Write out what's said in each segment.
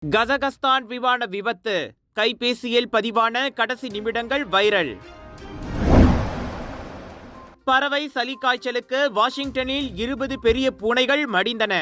Kazakhstan விமான விபத்து, கைபேசியில் பதிவான கடைசி நிமிடங்கள் வைரல். பறவை சளி காய்ச்சலுக்கு வாஷிங்டனில் 20 பெரிய பூனைகள் மடிந்தன.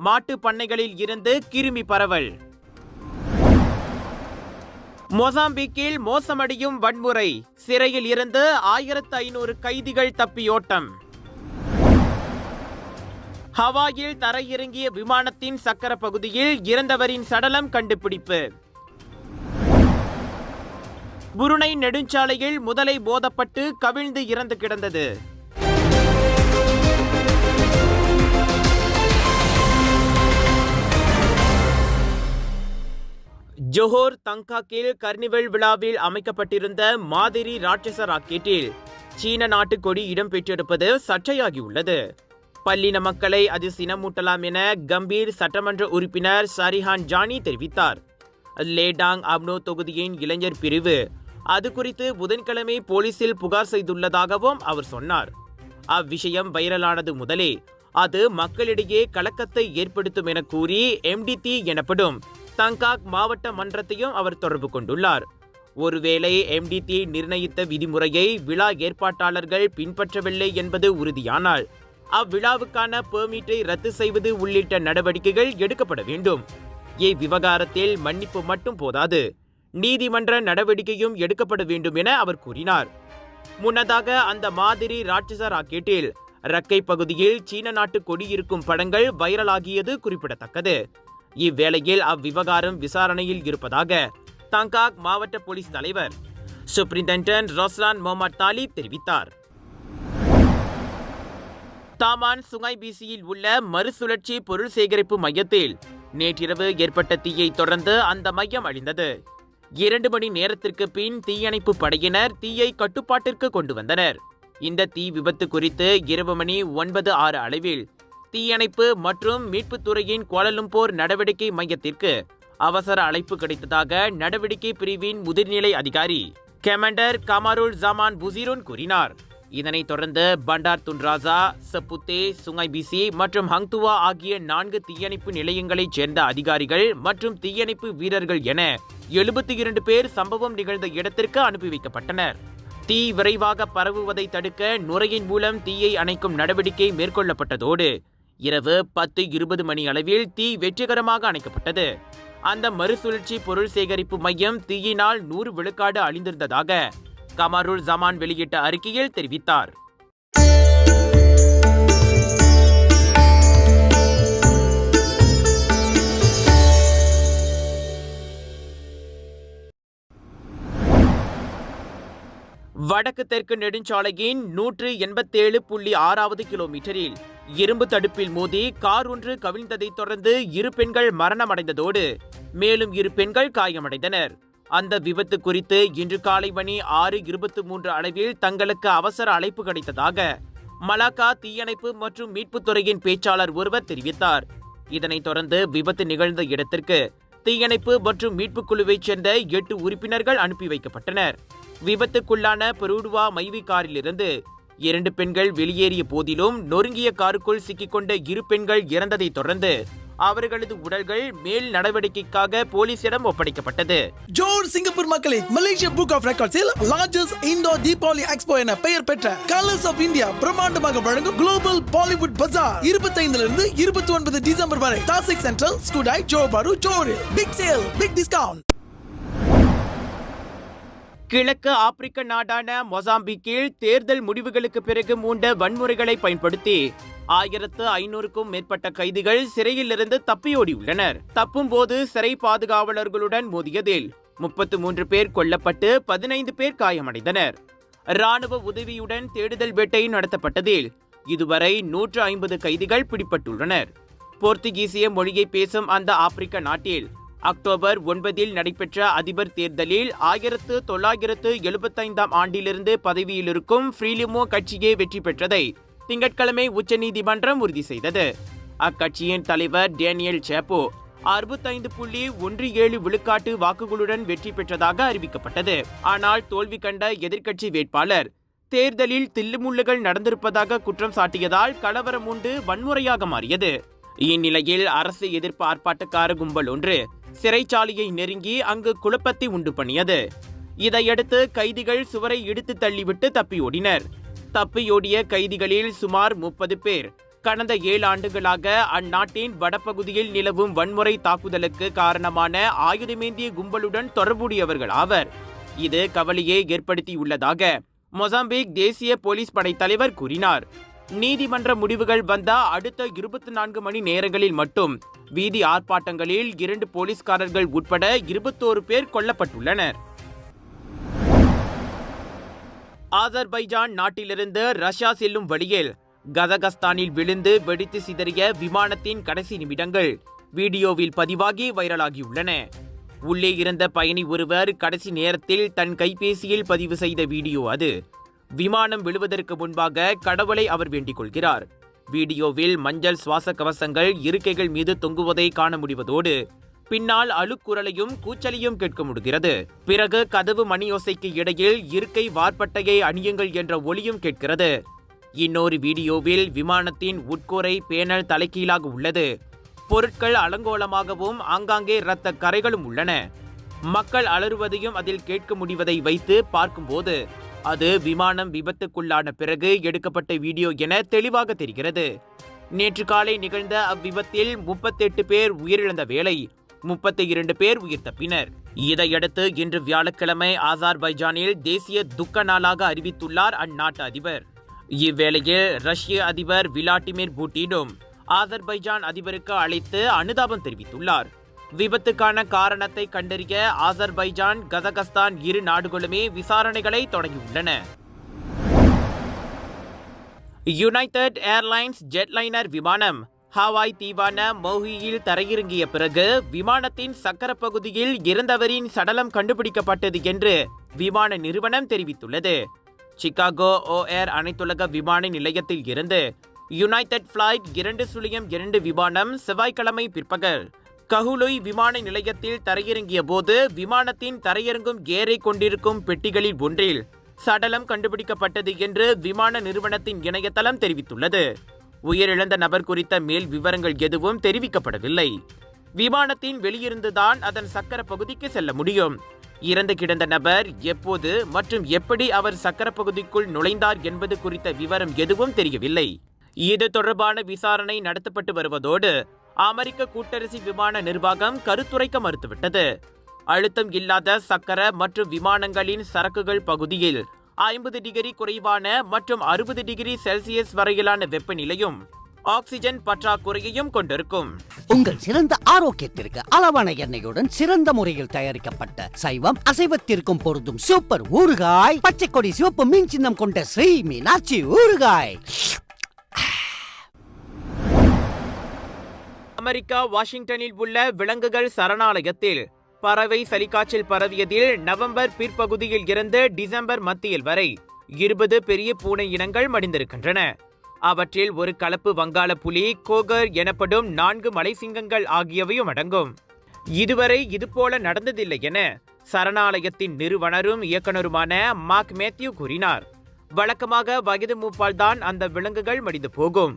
மாட்டு பண்ணைகளில் இருந்து கிருமி பரவல். மொசாம்பிக்கில் மோசமடையும் வன்முறை, சிறையில் இருந்து 1500 கைதிகள் தப்பியோட்டம். ஹவாயில் தரையிறங்கிய விமானத்தின் சக்கர பகுதியில் இறந்தவரின் சடலம் கண்டுபிடிப்பு. புருணை நெடுஞ்சாலையில் முதலை மோதப்பட்டு கவிழ்ந்து இறந்து கிடந்தது. ஜோஹர் தங்காக்கில் கர்னிவல் விழாவில் அமைக்கப்பட்டிருந்த மாதிரி ராட்சச ராக்கெட்டில் சீன நாட்டு கொடி இடம்பெற்றிருப்பது சர்ச்சையாகியுள்ளது. பல்லின மக்களை அது சினமூட்டலாம் என கம்பீர் சட்டமன்ற உறுப்பினர் சரிஹான் ஜானி தெரிவித்தார். லேடாங் அப்னோ தொகுதியின் இளைஞர் பிரிவு அது குறித்து புதன்கிழமை போலீசில் புகார் செய்துள்ளதாகவும் அவர் சொன்னார். அவ்விஷயம் வைரலானது முதலே அது மக்களிடையே கலக்கத்தை ஏற்படுத்தும் என கூறி MDT எனப்படும் தங்காக் மாவட்ட மன்றத்தையும் அவர் தொடர்பு கொண்டுள்ளார். ஒருவேளை MDT நிர்ணயித்த விதிமுறையை விழா ஏற்பாட்டாளர்கள் பின்பற்றவில்லை என்பது உறுதியானால் அவ்விழாவுக்கான பெர்மிட்டை ரத்து செய்வது உள்ளிட்ட நடவடிக்கைகள் எடுக்கப்பட வேண்டும். இவ்விவகாரத்தில் மன்னிப்பு மட்டும் போதாது, நீதிமன்ற நடவடிக்கையும் எடுக்கப்பட வேண்டும் என அவர் கூறினார். முன்னதாக அந்த மாதிரி ராட்சச ராக்கெட்டில் ரக்கை பகுதியில் சீன நாட்டு கொடி இருக்கும் படங்கள் வைரலாகியது குறிப்பிடத்தக்கது. இவ்வேளையில் அவ்விவகாரம் விசாரணையில் இருப்பதாக தங்காக் மாவட்ட போலீஸ் தலைவர் சூப்பரிண்டென்டன்ட் ரொஸ்லான் மொஹமட் தாலி தெரிவித்தார். தாமான் சுங்கைபிசியில் உள்ள மறுசுழற்சி பொருள் சேகரிப்பு மையத்தில் நேற்றிரவு ஏற்பட்ட தீயை தொடர்ந்து அந்த மையம் அழிந்தது. 2 மணி நேரத்திற்கு பின் தீயணைப்பு படையினர் தீயை கட்டுப்பாட்டிற்கு கொண்டு வந்தனர். இந்த தீ விபத்து குறித்து இரவு மணி 9:06 அளவில் தீயணைப்பு மற்றும் மீட்புத்துறையின் கோலாலம்பூர் நடவடிக்கை மையத்திற்கு அவசர அழைப்பு கிடைத்ததாக நடவடிக்கை பிரிவின் முதிர்நிலை அதிகாரி கமாண்டர் கமாருல் ஜமான் புசிரோன் கூறினார். இதனைத் தொடர்ந்து பண்டார் துன்ராசா, சப்புத்தே, சுங்கைபிசி மற்றும் ஹங்துவா ஆகிய 4 தீயணைப்பு நிலையங்களைச் சேர்ந்த அதிகாரிகள் மற்றும் தீயணைப்பு வீரர்கள் என 72 பேர் சம்பவம் நிகழ்ந்த இடத்திற்கு அனுப்பி வைக்கப்பட்டனர். தீ விரைவாக பரவுவதை தடுக்க நுரையின் மூலம் தீயை அணைக்கும் நடவடிக்கை மேற்கொள்ளப்பட்டதோடு இரவு 10:20 மணி அளவில் தீ வெற்றிகரமாக அணைக்கப்பட்டது. அந்த மறுசுழற்சி பொருள் சேகரிப்பு மையம் தீயினால் 100 விழுக்காடு அழிந்திருந்ததாக கமாருல் ஜமான் வெளியிட்ட அறிக்கையில் தெரிவித்தார். வடக்கு தெற்கு நெடுஞ்சாலையின் 187.6வது கிலோமீட்டரில் இரும்பு தடுப்பில் மோதி கார் ஒன்று கவிழ்ந்ததைத் தொடர்ந்து 2 பெண்கள் மரணமடைந்ததோடு மேலும் 2 பெண்கள் காயமடைந்தனர். அந்த விபத்து குறித்து இன்று காலை மணி 6:23 அளவில் தங்களுக்கு அவசர அழைப்பு கிடைத்ததாக மலாக்கா தீயணைப்பு மற்றும் மீட்புத்துறையின் பேச்சாளர் ஒருவர் தெரிவித்தார். இதனைத் தொடர்ந்து விபத்து நிகழ்ந்த இடத்திற்கு தீயணைப்பு மற்றும் மீட்பு குழுவைச் சேர்ந்த 8 உறுப்பினர்கள் அனுப்பி வைக்கப்பட்டனர். விபத்துக்குள்ளான பெருடுவா மைவி காரிலிருந்து 2 பெண்கள் வெளியேறிய போதிலும் நொறுங்கிய காருக்குள் சிக்கிக்கொண்ட 2 பெண்கள் இறந்ததைத் தொடர்ந்து அவர்களது உடல்கள் மேல் நடவடிக்கைக்காக போலீசிடம் ஒப்படைக்கப்பட்டது. ஜோர் சிங்கப்பூர் மக்களை மலேசியா புக் ஆஃப் ரெக்கார்ட்ஸில் லார்ஜஸ்ட் இண்டோ தீபாவளி எக்ஸ்போ என பெயர் பெற்ற கலர்ஸ் ஆஃப் இந்தியா பிரம்மாண்டமாக வழங்கும் குளோபல் பாலிவுட் பஜார் 25 29 டிசம்பர் வரை தாசிக் சென்ட்ரல், ஸ்கூடாய், ஜோபாரு, ஜோரில் பிக் சேல், பிக் டிஸ்கவுண்ட். கிழக்கு ஆப்பிரிக்க நாடான மொசாம்பிக்கில் தேர்தல் முடிவுகளுக்கு பிறகு மூண்ட வன்முறைகளை பயன்படுத்தி 1500க்கும் மேற்பட்ட கைதிகள் சிறையிலிருந்து தப்பியோடியுள்ளனர். தப்பும் போது சிறை பாதுகாவலர்களுடன் மோதியதில் 33 பேர் கொல்லப்பட்டு 15 பேர் காயமடைந்தனர். ராணுவ உதவியுடன் தேடுதல் வேட்டை நடத்தப்பட்டதில் இதுவரை 150 கைதிகள் பிடிபட்டுள்ளனர். போர்த்துகீசிய மொழியை பேசும் அந்த ஆப்பிரிக்க நாட்டில் அக்டோபர் 9 நடைபெற்ற அதிபர் தேர்தலில் 1975 ஆண்டிலிருந்து பதவியில் இருக்கும் ஃப்ரீலிமோ கட்சியே வெற்றி பெற்றதை திங்கட்கிழமை உச்சநீதிமன்றம் உறுதி செய்தது. அக்கட்சியின் தலைவர் டேனியல் சேப்போ 65.17 விழுக்காட்டு வாக்குகளுடன் வெற்றி பெற்றதாக அறிவிக்கப்பட்டது. ஆனால் தோல்வி கண்ட எதிர்க்கட்சி வேட்பாளர் தேர்தலில் தில்லுமுள்ளுகள் நடந்திருப்பதாக குற்றம் சாட்டியதால் கலவரம் உண்டு வன்முறையாக மாறியது. இந்நிலையில் அரசு எதிர்ப்பு ஆர்ப்பாட்டக்கார கும்பல் ஒன்று சிறைச்சாலையை நெருங்கி அங்கு குழப்பத்தை உண்டு பண்ணியது. இதையடுத்து கைதிகள் சுவரை இடித்து தள்ளிவிட்டு தப்பியோடினர். தப்பியோடிய கைதிகளில் சுமார் 30 பேர் கடந்த 7 ஆண்டுகளாக அந்நாட்டின் வடபகுதியில் நிலவும் வன்முறை தாக்குதலுக்கு காரணமான ஆயுதமேந்திய கும்பலுடன் தொடர்புடையவர்கள் ஆவர். இது கவலையை ஏற்படுத்தியுள்ளதாக மொசாம்பிக் தேசிய போலீஸ் படை தலைவர் கூறினார். நீதிமன்ற முடிவுகள் வந்த அடுத்த 24 மணி நேரங்களில் மட்டும் வீதி ஆர்ப்பாட்டங்களில் 2 போலீஸ்காரர்கள் உட்பட 21 பேர் கொல்லப்பட்டுள்ளனர். ஆசர்பைஜான் நாட்டிலிருந்து ரஷ்யா செல்லும் வழியில் கஜகஸ்தானில் விழுந்து வெடித்து சிதறிய விமானத்தின் கடைசி நிமிடங்கள் வீடியோவில் பதிவாகி வைரலாகியுள்ளன. உள்ளே இருந்த பயணி ஒருவர் கடைசி நேரத்தில் தன் கைபேசியில் பதிவு செய்த வீடியோ அது. விமானம் விழுவதற்கு முன்பாக கடவுளை அவர் வேண்டிக் கொள்கிறார். வீடியோவில் மஞ்சள் சுவாச கவசங்கள் இருக்கைகள் மீது தொங்குவதை காண முடிவதோடு பின்னால் அழுக்குரலையும் கூச்சலையும் கேட்க முடிகிறது. பிறகு கதவு மணியோசைக்கு இடையில் இருக்கை வார்பட்டையை அணியுங்கள் என்ற ஒலியும் கேட்கிறது. இன்னொரு வீடியோவில் விமானத்தின் உட்கூரை பேனல் தலைகீழாக உள்ளது. பொருட்கள் அலங்கோலமாகவும் ஆங்காங்கே இரத்த கரைகளும் உள்ளன. மக்கள் அலறுவதையும் அதில் கேட்க முடிவதை வைத்து பார்க்கும்போது அது விமானம் விபத்துக்குள்ளான பிறகு எடுக்கப்பட்ட வீடியோ என தெளிவாக தெரிகிறது. நேற்று காலை நிகழ்ந்த அவ்விபத்தில் 38 பேர் உயிரிழந்த வேளை 32 பேர் உயிர் தப்பினர். இதையடுத்து இன்று வியாழக்கிழமை ஆசர்பைஜானில் தேசிய துக்க நாளாக அறிவித்துள்ளார் அந்நாட்டு அதிபர். இவ்வேளையில் ரஷ்ய அதிபர் விளாடிமிர் புட்டினும் ஆசர்பைஜான் அதிபருக்கு அழைத்து அனுதாபம் தெரிவித்துள்ளார். விபத்துக்கான காரணத்தை கண்டறிய ஆசர்பைஜான், கஜகஸ்தான் இரு நாடுகளுமே விசாரணைகளை தொடங்கியுள்ளன. யுனைடெட் ஏர்லைன்ஸ் ஜெட்லைனர் விமானம் ஹவாய் தீவான மௌஹியில் தரையிறங்கிய பிறகு விமானத்தின் சக்கர பகுதியில் இறந்தவரின் சடலம் கண்டுபிடிக்கப்பட்டது என்று விமான நிறுவனம் தெரிவித்துள்ளது. சிகாகோ ஓஏர் அனைத்துலக விமான நிலையத்தில் இருந்து யுனைடெட் ஃபிளைட் 202 விமானம் செவ்வாய்க்கிழமை பிற்பகல் கஹுலுய் விமான நிலையத்தில் தரையிறங்கிய போது விமானத்தின் தரையிறங்கும் கேரை கொண்டிருக்கும் பெட்டிகளில் ஒன்றில் சடலம் கண்டுபிடிக்கப்பட்டது என்று விமான நிறுவனத்தின் இணையதளம் தெரிவித்துள்ளது. உயிரிழந்த நபர் குறித்த மேல் விவரங்கள் எதுவும் தெரிவிக்கப்படவில்லை. விமானத்தின் வெளியிருந்துதான் அதன் சக்கர பகுதிக்கு செல்ல முடியும். இறந்து கிடந்த நபர் எப்போது மற்றும் எப்படி அவர் சக்கர பகுதிக்குள் நுழைந்தார் என்பது குறித்த விவரம் எதுவும் தெரியவில்லை. இது தொடர்பான விசாரணை நடத்தப்பட்டு வருவதோடு அமெரிக்க கூட்டரசு விமான நிர்வாகம் கருத்துரைக்க மறுத்துவிட்டது. அழுத்தம் இல்லாத சக்கர மற்றும் விமானங்களின் சரக்குகள் பகுதியில் 50 டிகிரி குறைவான மற்றும் 60 டிகிரி செல்சியஸ் வரையிலான வெப்பநிலையும் ஆக்சிஜன் பற்றாக்குறையையும் கொண்டிருக்கும். உங்கள் சிறந்த ஆரோக்கியத்திற்கு அளவான எண்ணெயுடன் சிறந்த முறையில் தயாரிக்கப்பட்ட சைவம் அசைவத்திற்கும் பொருந்தும் சூப்பர் ஊறுகாய், பச்சை கொடி சிவப்பு மீன் சின்னம் கொண்ட ஸ்ரீ மீனாட்சி ஊறுகாய். அமெரிக்கா வாஷிங்டனில் உள்ள விலங்குகள் சரணாலயத்தில் பறவை சளிக்காய்ச்சல் பரவியதில் நவம்பர் பிற்பகுதியில் இருந்து டிசம்பர் மத்தியில் வரை 20 பெரிய பூனை இனங்கள் மடிந்திருக்கின்றன. அவற்றில் ஒரு கலப்பு வங்காள புலி, கோகர் எனப்படும் 4 மலை சிங்கங்கள் ஆகியவையும் அடங்கும். இதுவரை இதுபோல நடந்ததில்லை என சரணாலயத்தின் நிறுவனரும் இயக்குனருமான மார்க் மேத்யூ கூறினார். வழக்கமாக வயது மூப்பால் தான் அந்த விலங்குகள் மடிந்து போகும்.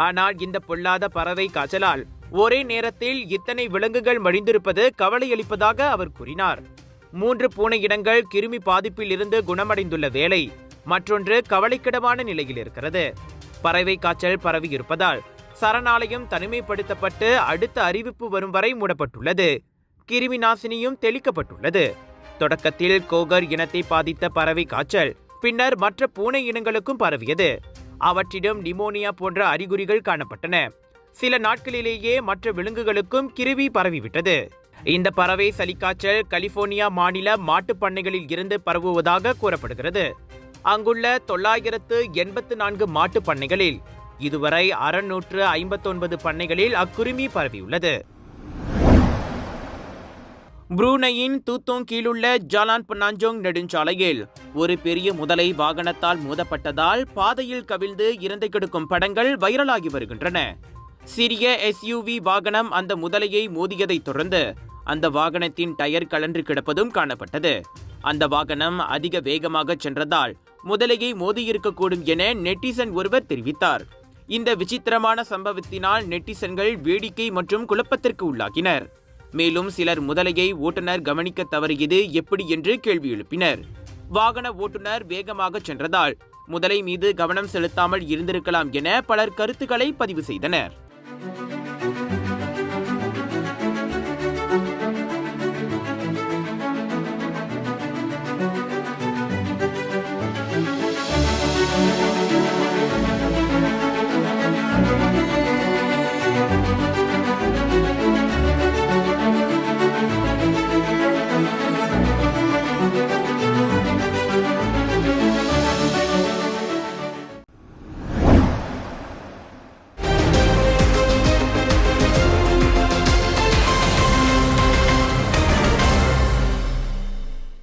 ஆனால் இந்த பொல்லாத பறவை காய்ச்சலால் ஒரே நேரத்தில் இத்தனை விலங்குகள் மடிந்திருப்பது கவலையளிப்பதாக அவர் கூறினார். 3 பூனை இனங்கள் கிருமி பாதிப்பில் இருந்து குணமடைந்துள்ள வேளை மற்றொன்று கவலைக்கிடமான நிலையில் இருக்கிறது. பறவை காய்ச்சல் பரவி இருப்பதால் சரணாலயம் தனிமைப்படுத்தப்பட்டு அடுத்த அறிவிப்பு வரும் வரை மூடப்பட்டுள்ளது. கிருமி நாசினியும் தெளிக்கப்பட்டுள்ளது. தொடக்கத்தில் கோகர் இனத்தை பாதித்த பறவை காய்ச்சல் பின்னர் மற்ற பூனை இனங்களுக்கும் பரவியது. அவற்றிடம் நிமோனியா போன்ற அறிகுறிகள் காணப்பட்டன. சில நாட்களிலேயே மற்ற விலங்குகளுக்கும் கிருமி பரவிவிட்டது. இந்த பறவை சளிக்காய்ச்சல் கலிபோர்னியா மாநில மாட்டுப் பண்ணைகளில் இருந்து பரவுவதாக கூறப்படுகிறது. அங்குள்ள 984 மாட்டுப் பண்ணைகளில் இதுவரை 659 பண்ணைகளில் அக்குருமி பரவியுள்ளது. புரூனையின் தூத்தோங் கீழுள்ள ஜாலான் பனாஞ்சோங் நெடுஞ்சாலையில் ஒரு பெரிய முதலை வாகனத்தால் மோதப்பட்டதால் பாதையில் கவிழ்ந்து இறந்து கிடக்கும் படங்கள் வைரலாகி வருகின்றன. சிறிய SUV வாகனம் அந்த முதலையை மோதியதை தொடர்ந்து அந்த வாகனத்தின் டயர் கழன்று கிடப்பதும் காணப்பட்டது. அந்த வாகனம் அதிக வேகமாக சென்றதால் முதலையை மோதியிருக்கக்கூடும் என நெட்டிசன் ஒருவர் தெரிவித்தார். இந்த விசித்திரமான சம்பவத்தினால் நெட்டிசன்கள் வேடிக்கை மற்றும் குழப்பத்திற்கு உள்ளாகினர். மேலும் சிலர் முதலையை ஓட்டுநர் கவனிக்க தவறியது எப்படி என்று கேள்வி எழுப்பினர். வாகன ஓட்டுநர் வேகமாக சென்றதால் முதலை மீது கவனம் செலுத்தாமல் இருந்திருக்கலாம் என பலர் கருத்துக்களை பதிவு செய்தனர்.